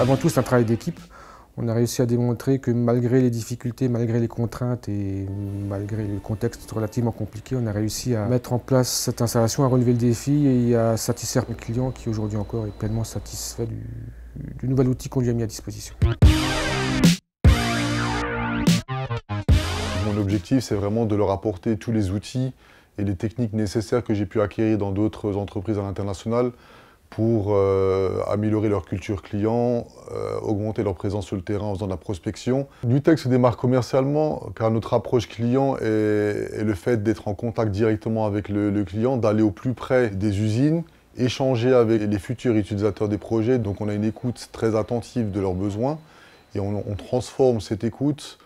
Avant tout, c'est un travail d'équipe. On a réussi à démontrer que malgré les difficultés, malgré les contraintes et malgré le contexte relativement compliqué, on a réussi à mettre en place cette installation, à relever le défi et à satisfaire le client qui aujourd'hui encore est pleinement satisfait du nouvel outil qu'on lui a mis à disposition. Mon objectif, c'est vraiment de leur apporter tous les outils et les techniques nécessaires que j'ai pu acquérir dans d'autres entreprises à l'international pour améliorer leur culture client, augmenter leur présence sur le terrain en faisant de la prospection. NewTek se démarque commercialement car notre approche client est le fait d'être en contact directement avec le client, d'aller au plus près des usines, échanger avec les futurs utilisateurs des projets. Donc on a une écoute très attentive de leurs besoins et on transforme cette écoute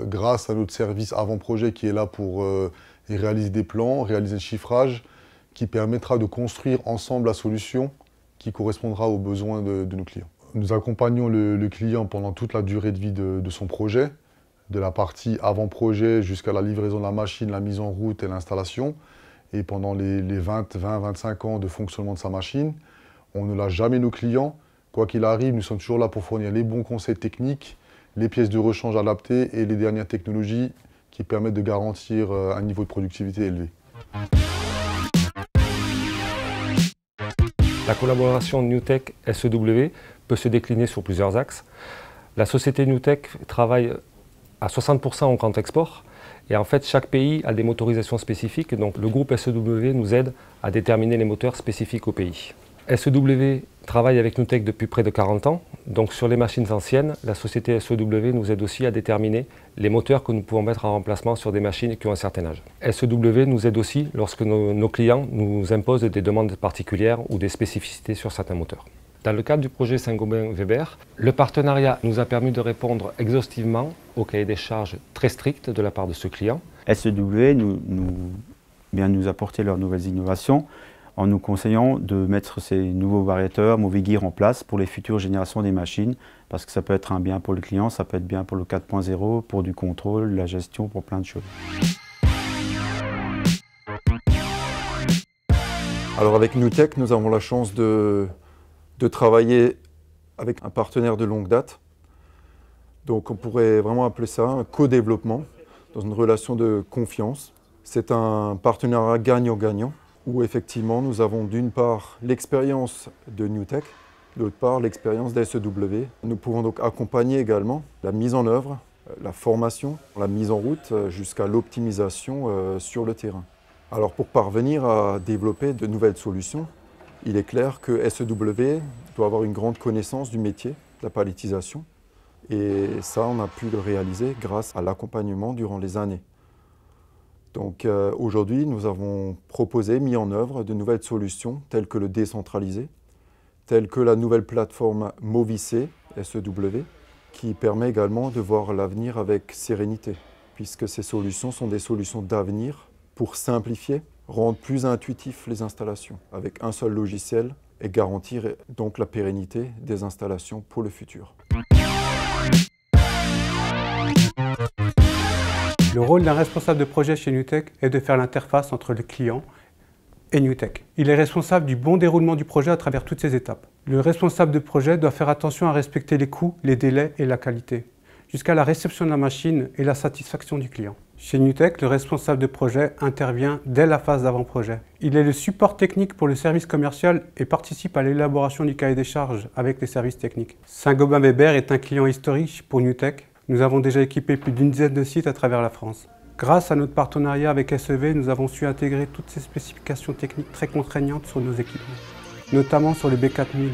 grâce à notre service avant-projet qui est là pour réaliser des plans, réaliser le chiffrage, qui permettra de construire ensemble la solution qui correspondra aux besoins de nos clients. Nous accompagnons le client pendant toute la durée de vie de son projet, de la partie avant-projet jusqu'à la livraison de la machine, la mise en route et l'installation. Et pendant les 20-25 ans de fonctionnement de sa machine, on ne lâche jamais nos clients. Quoi qu'il arrive, nous sommes toujours là pour fournir les bons conseils techniques, les pièces de rechange adaptées et les dernières technologies qui permettent de garantir un niveau de productivité élevé. La collaboration NewTek SEW peut se décliner sur plusieurs axes. La société NewTek travaille à 60% en grand export et en fait chaque pays a des motorisations spécifiques, donc le groupe SEW nous aide à déterminer les moteurs spécifiques au pays. SEW travaille avec NewTek depuis près de 40 ans, donc sur les machines anciennes, la société SEW nous aide aussi à déterminer les moteurs que nous pouvons mettre en remplacement sur des machines qui ont un certain âge. SEW nous aide aussi lorsque nos clients nous imposent des demandes particulières ou des spécificités sur certains moteurs. Dans le cadre du projet Saint-Gobain-Weber, le partenariat nous a permis de répondre exhaustivement au cahier des charges très strict de la part de ce client. SEW nous apporter leurs nouvelles innovations en nous conseillant de mettre ces nouveaux variateurs Movigear en place pour les futures générations des machines, parce que ça peut être un bien pour le client, ça peut être bien pour le 4.0, pour du contrôle, la gestion, pour plein de choses. Alors avec NewTek, nous avons la chance de travailler avec un partenaire de longue date. Donc on pourrait vraiment appeler ça un co-développement, dans une relation de confiance. C'est un partenariat gagnant-gagnant, où effectivement nous avons d'une part l'expérience de NewTek, d'autre part l'expérience d'SEW. Nous pouvons donc accompagner également la mise en œuvre, la formation, la mise en route jusqu'à l'optimisation sur le terrain. Alors pour parvenir à développer de nouvelles solutions, il est clair que SEW doit avoir une grande connaissance du métier, de la palettisation. Et ça, on a pu le réaliser grâce à l'accompagnement durant les années. Donc aujourd'hui, nous avons proposé, mis en œuvre de nouvelles solutions telles que le décentralisé, telles que la nouvelle plateforme Movice SEW, qui permet également de voir l'avenir avec sérénité, puisque ces solutions sont des solutions d'avenir pour simplifier, rendre plus intuitifs les installations avec un seul logiciel et garantir donc la pérennité des installations pour le futur. Le rôle d'un responsable de projet chez NewTek est de faire l'interface entre le client et NewTek. Il est responsable du bon déroulement du projet à travers toutes ses étapes. Le responsable de projet doit faire attention à respecter les coûts, les délais et la qualité, jusqu'à la réception de la machine et la satisfaction du client. Chez NewTek, le responsable de projet intervient dès la phase d'avant-projet. Il est le support technique pour le service commercial et participe à l'élaboration du cahier des charges avec les services techniques. Saint-Gobain-Weber est un client historique pour NewTek. Nous avons déjà équipé plus d'une dizaine de sites à travers la France. Grâce à notre partenariat avec SEW, nous avons su intégrer toutes ces spécifications techniques très contraignantes sur nos équipements, notamment sur le B4000.